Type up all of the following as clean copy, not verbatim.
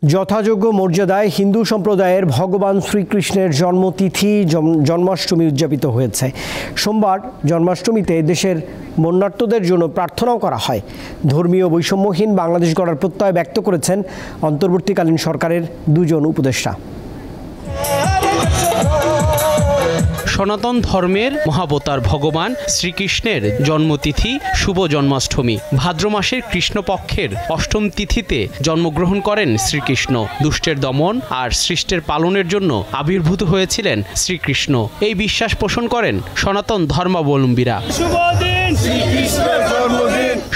যথাযোগ্য মর্যাদায় হিন্দু সম্প্রদায়ের ভগবান শ্রীকৃষ্ণের জন্মতিথি জন্মাষ্টমী উদযাপিত হয়েছে। সোমবার জন্মাষ্টমীতে দেশের বন্যার্তদের জন্য প্রার্থনাও করা হয়। ধর্মীয় বৈষম্যহীন বাংলাদেশ গড়ার প্রত্যয় ব্যক্ত করেছেন অন্তর্বর্তীকালীন সরকারের দুজন উপদেষ্টা। সনাতন ধর্মের মহাবতার ভগবান শ্রীকৃষ্ণের জন্মতিথি শুভ জন্মাষ্টমী। ভাদ্র মাসের কৃষ্ণপক্ষের অষ্টম তিথিতে জন্মগ্রহণ করেন শ্রীকৃষ্ণ। দুষ্টের দমন আর সৃষ্টের পালনের জন্য আবির্ভূত হয়েছিলেন শ্রীকৃষ্ণ, এই বিশ্বাস পোষণ করেন সনাতন ধর্মাবলম্বীরা।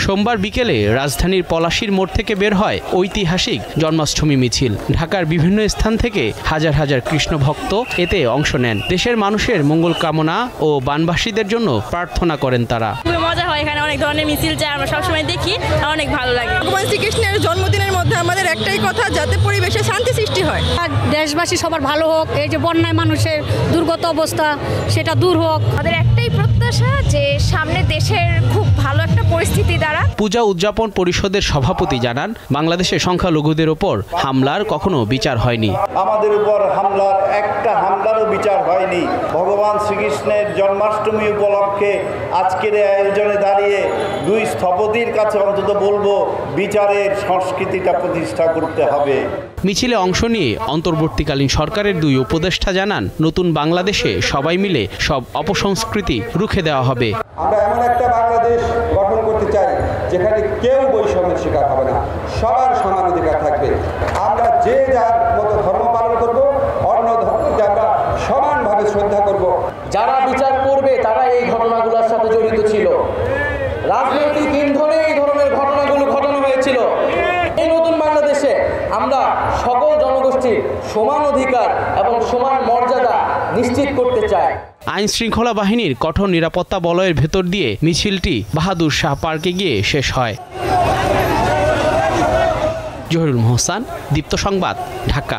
সোমবার বিকেলে রাজধানীর পলাশীর মোড় থেকে বের হয় ঐতিহাসিক জন্মাষ্টমী মিছিল। ঢাকার বিভিন্ন স্থান থেকে হাজার হাজার কৃষ্ণ ভক্ত এতে অংশ নেন। দেশের মানুষের মঙ্গল কামনা ও বানবাসীদের জন্য প্রার্থনা করেন তারা। খুবই মজা হয়, এখানে অনেক ধরনের মিছিল যায়, আমরা সবসময় দেখি, অনেক ভালো লাগে। ভগবান শ্রীকৃষ্ণের জন্মদিনের মধ্যে আমাদের একটাই কথা, যাতে পরিবেশে শান্তি সৃষ্টি হয়, দেশবাসী সবার ভালো হোক, এই যে বন্যায় মানুষের দুর্গত অবস্থা সেটা দূর হোক। আমাদের একটাই প্রত্যাশা যে সামনে দেশের খুব ভালো একটা পরিস্থিতি দ্বারা। পূজা উদযাপন পরিষদের সভাপতি জানান, বাংলাদেশের সংখ্যালঘুদের ওপর হামলার কখনো বিচার হয়নি। আমাদের উপর হামলার একটা হামলারও বিচার হয়নি। ভগবান শ্রীকৃষ্ণের জন্মাষ্টমী উপলক্ষে আজকের এই আয়োজনে দাঁড়িয়ে দুই স্থপতির কাছে অন্তত বলবো, বিচারের সংস্কৃতিটা প্রতিষ্ঠা করতে হবে। মিছিলে অংশ নিয়ে অন্তর্বর্তীকালীন সরকারের দুই উপদেষ্টা জানান, নতুন বাংলাদেশে সবাই মিলে সব অপসংস্কৃতি রুখে দেওয়া হবে। আমরা এমন একটা বাংলাদেশ গঠন করতে চাই যেখানে কেউ বৈষম্যের শিকার হবে না, সবার সমান অধিকার থাকবে। আমরা যে যার মতো ধর্ম পালন করব, অন্য ধর্মকে আমরা সমানভাবে শ্রদ্ধা করব। যারা বিচার করবে তারা এই ঘটনাগুলোর সাথে জড়িত ছিল। রাজনৈতিক ইন্ধনে এই ধরনের ঘটনাগুলো ঘটানো হয়েছিল। এই নতুন বাংলাদেশে আমরা সকল জনগোষ্ঠীর সমান অধিকার এবং সমান মর্যাদা নিশ্চিত করতে চাই। আইন শৃঙ্খলা বাহিনীর কঠোর নিরাপত্তা বলয়ের ভেতর দিয়ে মিছিলটি বাহাদুর শাহ পার্কে গিয়ে শেষ হয়। জহিরুল মোহসান, দীপ্ত সংবাদ, ঢাকা।